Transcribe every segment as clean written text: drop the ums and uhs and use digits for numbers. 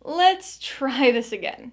Let's try this again.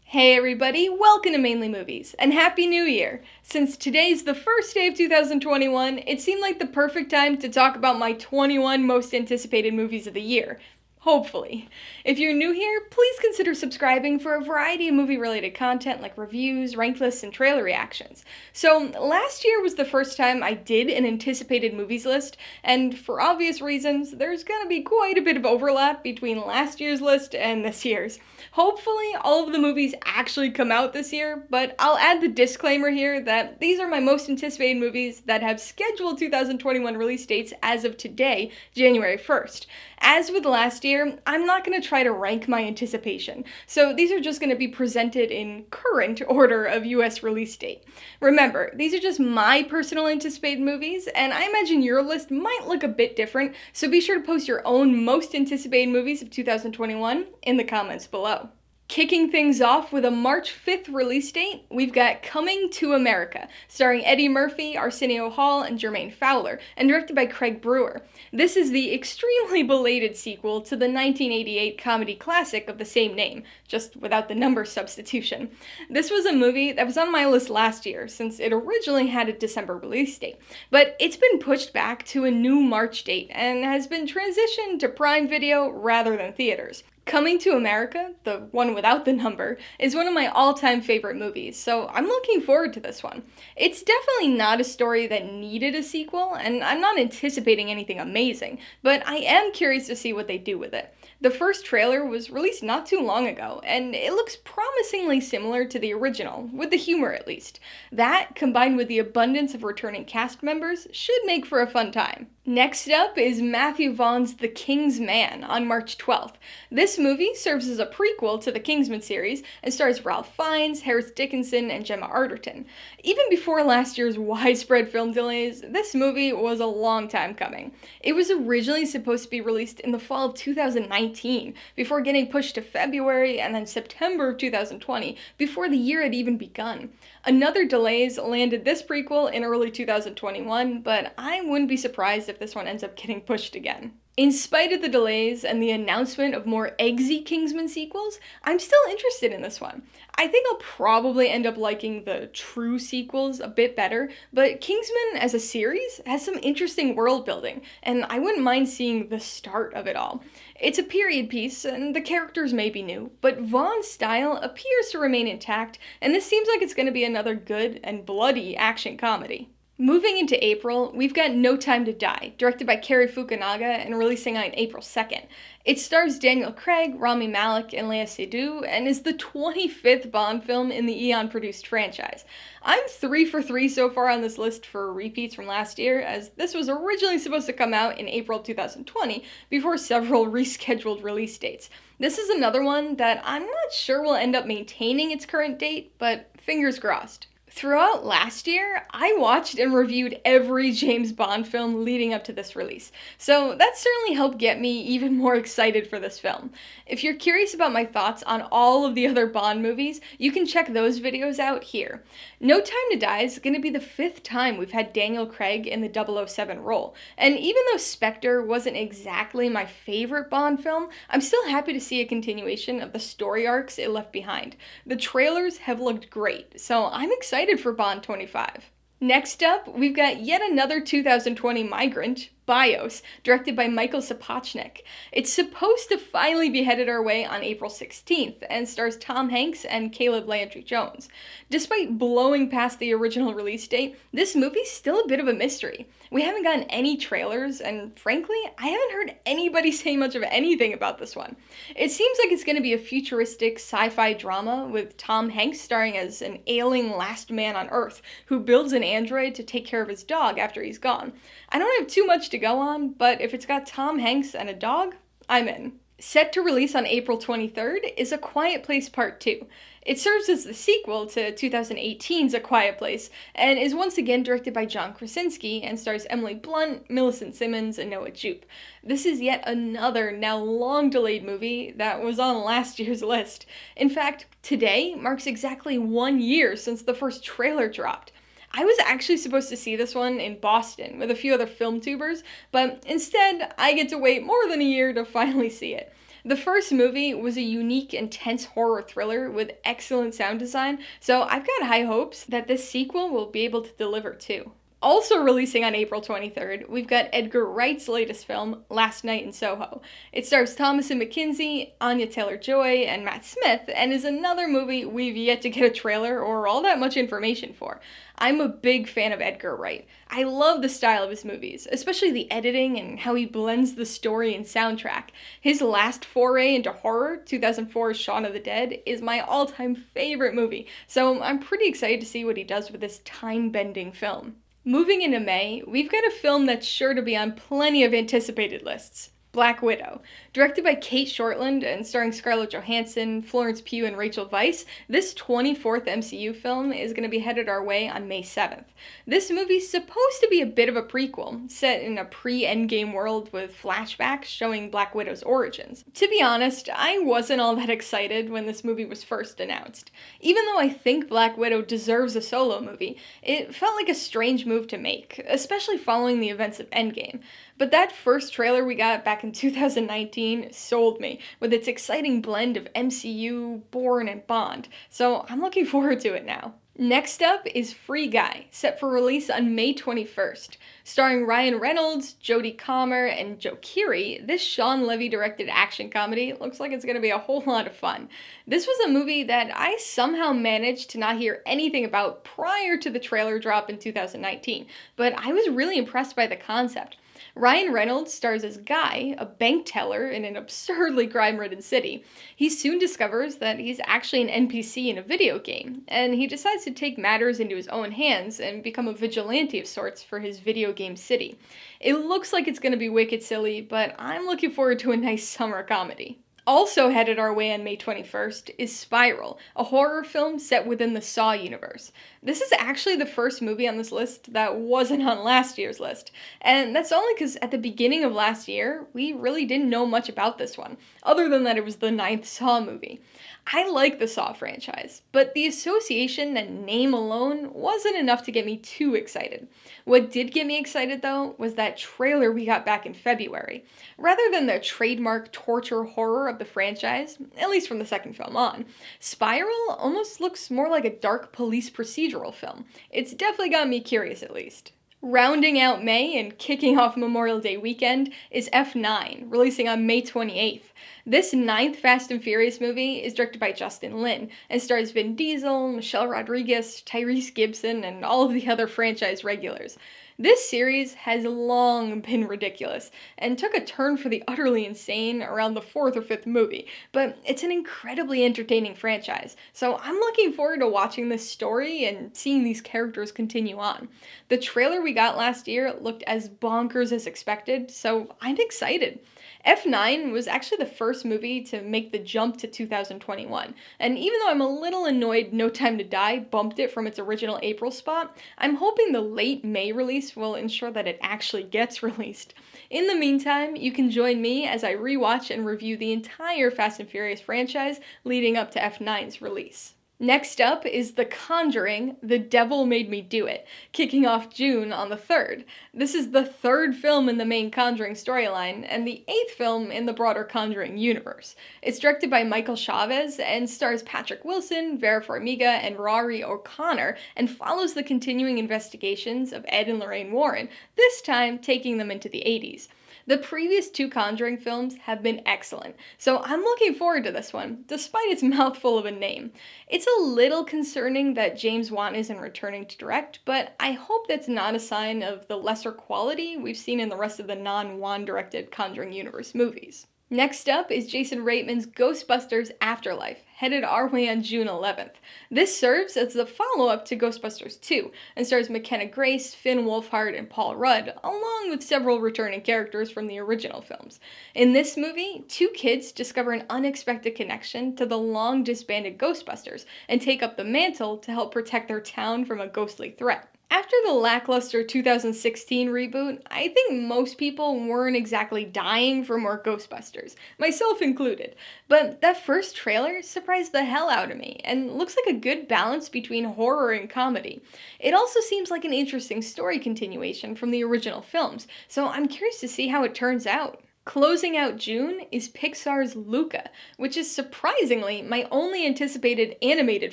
Hey everybody, welcome to Mainly Movies, and Happy New Year! Since today's the first day of 2021, it seemed like the perfect time to talk about my 21 most anticipated movies of the year. Hopefully. If you're new here, please consider subscribing for a variety of movie-related content like reviews, ranked lists, and trailer reactions. So, last year was the first time I did an anticipated movies list, and for obvious reasons, there's gonna be quite a bit of overlap between last year's list and this year's. Hopefully, all of the movies actually come out this year, but I'll add the disclaimer here that these are my most anticipated movies that have scheduled 2021 release dates as of today, January 1st. As with last year, I'm not going to try to rank my anticipation, so these are just going to be presented in current order of US release date. Remember, these are just my personal anticipated movies, and I imagine your list might look a bit different, so be sure to post your own most anticipated movies of 2021 in the comments below. Kicking things off with a March 5th release date, we've got Coming to America, starring Eddie Murphy, Arsenio Hall, and Jermaine Fowler, and directed by Craig Brewer. This is the extremely belated sequel to the 1988 comedy classic of the same name, just without the number substitution. This was a movie that was on my list last year, since it originally had a December release date, but it's been pushed back to a new March date, and has been transitioned to Prime Video rather than theaters. Coming to America, the one without the number, is one of my all-time favorite movies, so I'm looking forward to this one. It's definitely not a story that needed a sequel, and I'm not anticipating anything amazing, but I am curious to see what they do with it. The first trailer was released not too long ago, and it looks promisingly similar to the original, with the humor at least. That, combined with the abundance of returning cast members, should make for a fun time. Next up is Matthew Vaughn's The King's Man on March 12th. This movie serves as a prequel to the Kingsman series and stars Ralph Fiennes, Harris Dickinson, and Gemma Arterton. Even before last year's widespread film delays, this movie was a long time coming. It was originally supposed to be released in the fall of 2019, before getting pushed to February and then September of 2020, before the year had even begun. Another delays landed this prequel in early 2021, but I wouldn't be surprised if this one ends up getting pushed again. In spite of the delays and the announcement of more eggsy Kingsman sequels, I'm still interested in this one. I think I'll probably end up liking the true sequels a bit better, but Kingsman as a series has some interesting world building, and I wouldn't mind seeing the start of it all. It's a period piece, and the characters may be new, but Vaughn's style appears to remain intact, and this seems like it's going to be another good and bloody action comedy. Moving into April, we've got No Time to Die, directed by Cary Fukunaga and releasing on April 2nd. It stars Daniel Craig, Rami Malek, and Léa Seydoux, and is the 25th Bond film in the Eon-produced franchise. I'm 3 for 3 so far on this list for repeats from last year, as this was originally supposed to come out in April 2020, before several rescheduled release dates. This is another one that I'm not sure will end up maintaining its current date, but fingers crossed. Throughout last year, I watched and reviewed every James Bond film leading up to this release, so that certainly helped get me even more excited for this film. If you're curious about my thoughts on all of the other Bond movies, you can check those videos out here. No Time to Die is going to be the 5th time we've had Daniel Craig in the 007 role, and even though Spectre wasn't exactly my favorite Bond film, I'm still happy to see a continuation of the story arcs it left behind. The trailers have looked great, so I'm excited for Bond 25. Next up, we've got yet another 2020 migrant, Bios, directed by Michael Sapochnik. It's supposed to finally be headed our way on April 16th, and stars Tom Hanks and Caleb Landry Jones. Despite blowing past the original release date, this movie's still a bit of a mystery. We haven't gotten any trailers, and frankly, I haven't heard anybody say much of anything about this one. It seems like it's going to be a futuristic sci-fi drama with Tom Hanks starring as an ailing last man on Earth who builds an android to take care of his dog after he's gone. I don't have too much to go on, but if it's got Tom Hanks and a dog, I'm in. Set to release on April 23rd is A Quiet Place Part 2. It serves as the sequel to 2018's A Quiet Place, and is once again directed by John Krasinski and stars Emily Blunt, Millicent Simmons, and Noah Jupe. This is yet another now long-delayed movie that was on last year's list. In fact, today marks exactly 1 year since the first trailer dropped. I was actually supposed to see this one in Boston with a few other film tubers, but instead I get to wait more than a year to finally see it. The first movie was a unique, intense horror thriller with excellent sound design, so I've got high hopes that this sequel will be able to deliver too. Also releasing on April 23rd, we've got Edgar Wright's latest film, Last Night in Soho. It stars Thomasin McKenzie, Anya Taylor-Joy, and Matt Smith, and is another movie we've yet to get a trailer or all that much information for. I'm a big fan of Edgar Wright. I love the style of his movies, especially the editing and how he blends the story and soundtrack. His last foray into horror, 2004's Shaun of the Dead, is my all-time favorite movie, so I'm pretty excited to see what he does with this time-bending film. Moving into May, we've got a film that's sure to be on plenty of anticipated lists. Black Widow. Directed by Kate Shortland and starring Scarlett Johansson, Florence Pugh, and Rachel Weisz, this 24th MCU film is going to be headed our way on May 7th. This movie's supposed to be a bit of a prequel, set in a pre-Endgame world with flashbacks showing Black Widow's origins. To be honest, I wasn't all that excited when this movie was first announced. Even though I think Black Widow deserves a solo movie, it felt like a strange move to make, especially following the events of Endgame. But that first trailer we got back in 2019 sold me, with its exciting blend of MCU, Bourne, and Bond, so I'm looking forward to it now. Next up is Free Guy, set for release on May 21st. Starring Ryan Reynolds, Jodie Comer, and Joe Keery, this Shawn Levy-directed action comedy looks like it's going to be a whole lot of fun. This was a movie that I somehow managed to not hear anything about prior to the trailer drop in 2019, but I was really impressed by the concept. Ryan Reynolds stars as Guy, a bank teller in an absurdly crime-ridden city. He soon discovers that he's actually an NPC in a video game, and he decides to take matters into his own hands and become a vigilante of sorts for his video game city. It looks like it's going to be wicked silly, but I'm looking forward to a nice summer comedy. Also headed our way on May 21st is Spiral, a horror film set within the Saw universe. This is actually the first movie on this list that wasn't on last year's list, and that's only because at the beginning of last year, we really didn't know much about this one, other than that it was the 9th Saw movie. I like the Saw franchise, but the association and name alone wasn't enough to get me too excited. What did get me excited, though, was that trailer we got back in February. Rather than the trademark torture horror of the franchise, at least from the second film on, Spiral almost looks more like a dark police procedural film. It's definitely got me curious, at least. Rounding out May and kicking off Memorial Day weekend is F9, releasing on May 28th. This 9th Fast and Furious movie is directed by Justin Lin and stars Vin Diesel, Michelle Rodriguez, Tyrese Gibson, and all of the other franchise regulars. This series has long been ridiculous and took a turn for the utterly insane around the 4th or 5th movie, but it's an incredibly entertaining franchise, so I'm looking forward to watching this story and seeing these characters continue on. The trailer we got last year looked as bonkers as expected, so I'm excited. F9 was actually the first movie to make the jump to 2021, and even though I'm a little annoyed No Time to Die bumped it from its original April spot, I'm hoping the late May release will ensure that it actually gets released. In the meantime, you can join me as I rewatch and review the entire Fast and Furious franchise leading up to F9's release. Next up is The Conjuring, The Devil Made Me Do It, kicking off June on the 3rd. This is the 3rd film in the main Conjuring storyline, and the 8th film in the broader Conjuring universe. It's directed by Michael Chavez, and stars Patrick Wilson, Vera Farmiga, and Rory O'Connor, and follows the continuing investigations of Ed and Lorraine Warren, this time taking them into the 80s. The previous 2 Conjuring films have been excellent, so I'm looking forward to this one, despite its mouthful of a name. It's a little concerning that James Wan isn't returning to direct, but I hope that's not a sign of the lesser quality we've seen in the rest of the non-Wan-directed Conjuring universe movies. Next up is Jason Reitman's Ghostbusters Afterlife, headed our way on June 11th. This serves as the follow-up to Ghostbusters 2, and stars McKenna Grace, Finn Wolfhard, and Paul Rudd, along with several returning characters from the original films. In this movie, 2 kids discover an unexpected connection to the long-disbanded Ghostbusters, and take up the mantle to help protect their town from a ghostly threat. After the lackluster 2016 reboot, I think most people weren't exactly dying for more Ghostbusters, myself included. But that first trailer surprised the hell out of me, and looks like a good balance between horror and comedy. It also seems like an interesting story continuation from the original films, so I'm curious to see how it turns out. Closing out June is Pixar's Luca, which is surprisingly my only anticipated animated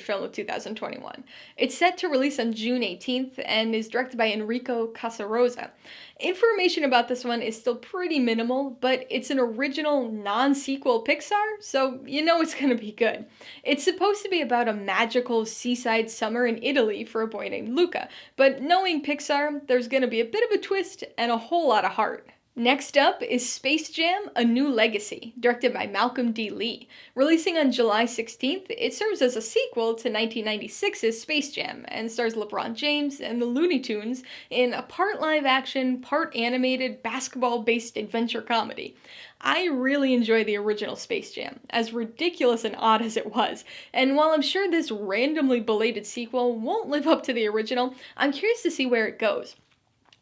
film of 2021. It's set to release on June 18th and is directed by Enrico Casarosa. Information about this one is still pretty minimal, but it's an original non-sequel Pixar, so you know it's gonna be good. It's supposed to be about a magical seaside summer in Italy for a boy named Luca, but knowing Pixar, there's gonna be a bit of a twist and a whole lot of heart. Next up is Space Jam: A New Legacy, directed by Malcolm D. Lee. Releasing on July 16th, it serves as a sequel to 1996's Space Jam and stars LeBron James and the Looney Tunes in a part live-action, part animated, basketball-based adventure comedy. I really enjoy the original Space Jam, as ridiculous and odd as it was, and while I'm sure this randomly belated sequel won't live up to the original, I'm curious to see where it goes.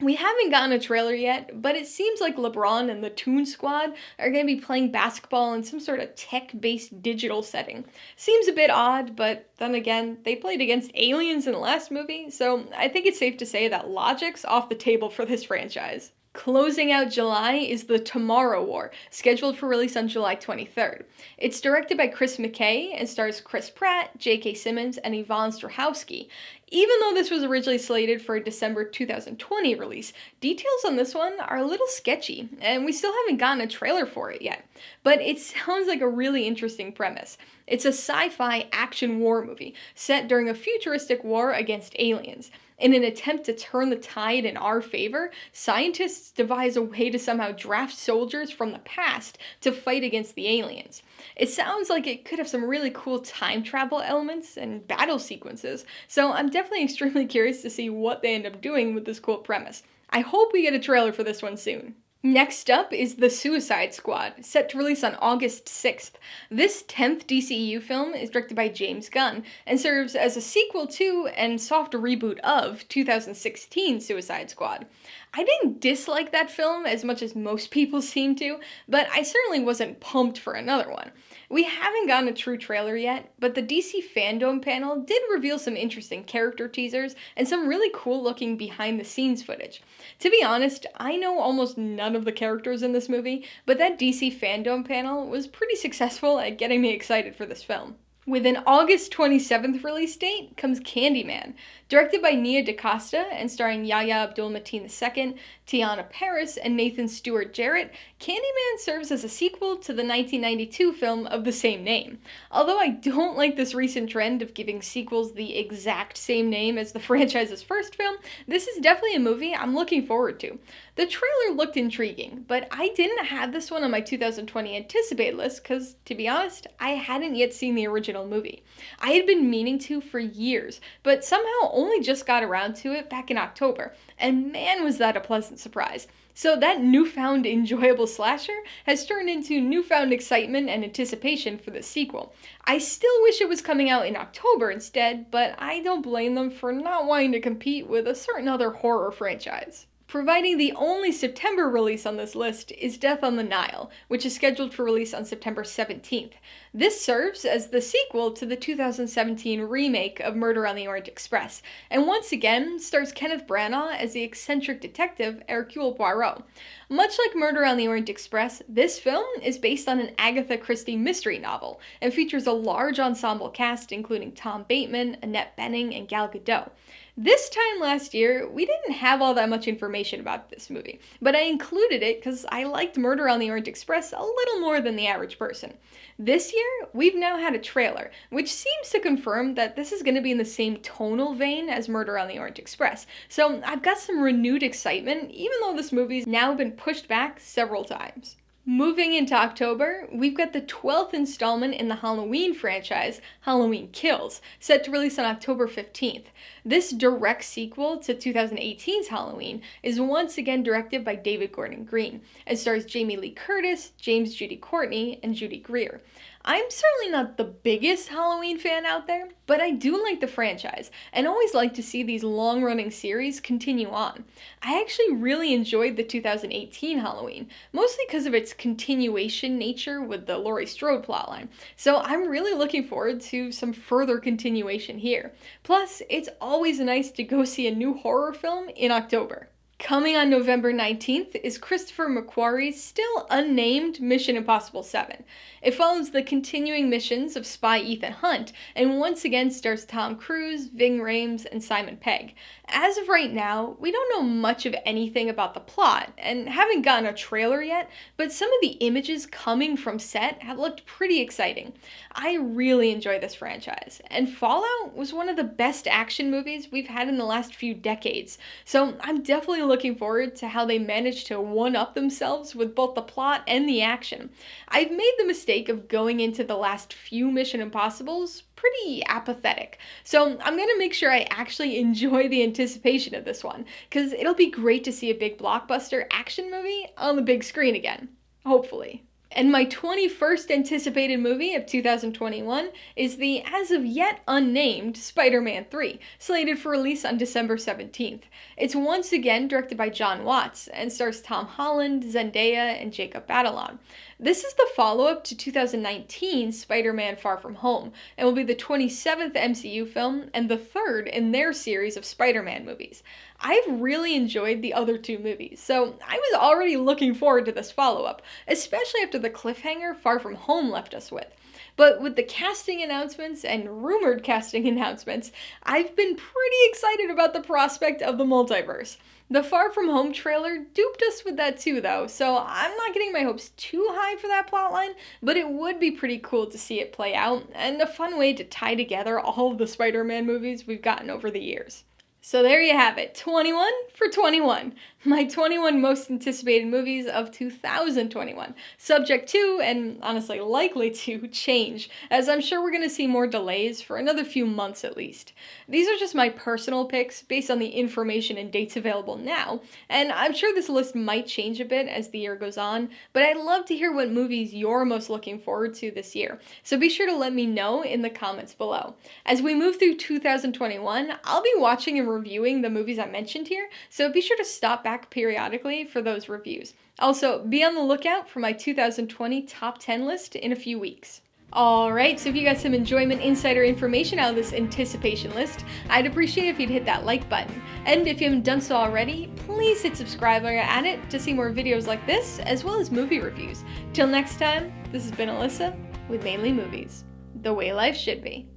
We haven't gotten a trailer yet, but it seems like LeBron and the Toon Squad are going to be playing basketball in some sort of tech-based digital setting. Seems a bit odd, but then again, they played against aliens in the last movie, so I think it's safe to say that logic's off the table for this franchise. Closing out July is The Tomorrow War, scheduled for release on July 23rd. It's directed by Chris McKay and stars Chris Pratt, J.K. Simmons, and Yvonne Strahovski. Even though this was originally slated for a December 2020 release, details on this one are a little sketchy, and we still haven't gotten a trailer for it yet. But it sounds like a really interesting premise. It's a sci-fi action war movie set during a futuristic war against aliens. In an attempt to turn the tide in our favor, scientists devise a way to somehow draft soldiers from the past to fight against the aliens. It sounds like it could have some really cool time travel elements and battle sequences, so I'm definitely extremely curious to see what they end up doing with this cool premise. I hope we get a trailer for this one soon. Next up is The Suicide Squad, set to release on August 6th. This 10th DCEU film is directed by James Gunn and serves as a sequel to and soft reboot of 2016 Suicide Squad. I didn't dislike that film as much as most people seem to, but I certainly wasn't pumped for another one. We haven't gotten a true trailer yet, but the DC Fandom panel did reveal some interesting character teasers and some really cool looking behind the scenes footage. To be honest, I know almost none of the characters in this movie, but that DC Fandom panel was pretty successful at getting me excited for this film. With an August 27th release date comes Candyman. Directed by Nia DaCosta and starring Yahya Abdul-Mateen II, Tiana Paris, and Nathan Stewart Jarrett, Candyman serves as a sequel to the 1992 film of the same name. Although I don't like this recent trend of giving sequels the exact same name as the franchise's first film, this is definitely a movie I'm looking forward to. The trailer looked intriguing, but I didn't have this one on my 2020 anticipated list because, to be honest, I hadn't yet seen the original movie. I had been meaning to for years, but somehow only just got around to it back in October, and man was that a pleasant surprise. So that newfound enjoyable slasher has turned into newfound excitement and anticipation for the sequel. I still wish it was coming out in October instead, but I don't blame them for not wanting to compete with a certain other horror franchise. Providing the only September release on this list is Death on the Nile, which is scheduled for release on September 17th. This serves as the sequel to the 2017 remake of Murder on the Orient Express, and once again stars Kenneth Branagh as the eccentric detective Hercule Poirot. Much like Murder on the Orient Express, this film is based on an Agatha Christie mystery novel, and features a large ensemble cast including Tom Bateman, Annette Bening, and Gal Gadot. This time last year, we didn't have all that much information about this movie, but I included it because I liked Murder on the Orient Express a little more than the average person. This year, we've now had a trailer, which seems to confirm that this is going to be in the same tonal vein as Murder on the Orient Express, so I've got some renewed excitement, even though this movie's now been pushed back several times. Moving into October, we've got the 12th installment in the Halloween franchise, Halloween Kills, set to release on October 15th. This direct sequel to 2018's Halloween is once again directed by David Gordon Green, and stars Jamie Lee Curtis, James Judy Courtney, and Judy Greer. I'm certainly not the biggest Halloween fan out there, but I do like the franchise, and always like to see these long-running series continue on. I actually really enjoyed the 2018 Halloween, mostly because of its continuation nature with the Laurie Strode plotline, so I'm really looking forward to some further continuation here. Plus, it's always nice to go see a new horror film in October. Coming on November 19th is Christopher McQuarrie's still unnamed Mission Impossible 7. It follows the continuing missions of spy Ethan Hunt, and once again stars Tom Cruise, Ving Rhames, and Simon Pegg. As of right now, we don't know much of anything about the plot, and haven't gotten a trailer yet, but some of the images coming from set have looked pretty exciting. I really enjoy this franchise, and Fallout was one of the best action movies we've had in the last few decades, so I'm definitely looking forward to how they managed to one-up themselves with both the plot and the action. I've made the mistake of going into the last few Mission Impossibles pretty apathetic, so I'm gonna make sure I actually enjoy the anticipation of this one, because it'll be great to see a big blockbuster action movie on the big screen again. Hopefully. And my 21st anticipated movie of 2021 is the as of yet unnamed Spider-Man 3, slated for release on December 17th. It's once again directed by John Watts and stars Tom Holland, Zendaya, and Jacob Batalon. This is the follow-up to 2019's Spider-Man Far From Home, and will be the 27th MCU film and the third in their series of Spider-Man movies. I've really enjoyed the other two movies, so I was already looking forward to this follow-up, especially after the cliffhanger Far From Home left us with. But with the casting announcements and rumored casting announcements, I've been pretty excited about the prospect of the multiverse. The Far From Home trailer duped us with that too, though, so I'm not getting my hopes too high for that plotline, but it would be pretty cool to see it play out, and a fun way to tie together all of the Spider-Man movies we've gotten over the years. So there you have it, 21 for 21. My 21 most anticipated movies of 2021, subject to, and honestly likely to, change, as I'm sure we're going to see more delays for another few months at least. These are just my personal picks based on the information and dates available now, and I'm sure this list might change a bit as the year goes on, but I'd love to hear what movies you're most looking forward to this year, so be sure to let me know in the comments below. As we move through 2021, I'll be watching and reviewing the movies I mentioned here, so be sure to stop back periodically for those reviews. Also, be on the lookout for my 2020 top 10 list in a few weeks. Alright, so if you got some enjoyment, insider information out of this anticipation list, I'd appreciate if you'd hit that like button. And if you haven't done so already, please hit subscribe while you're at it to see more videos like this, as well as movie reviews. Till next time, this has been Alyssa with Mainly Movies, the way life should be.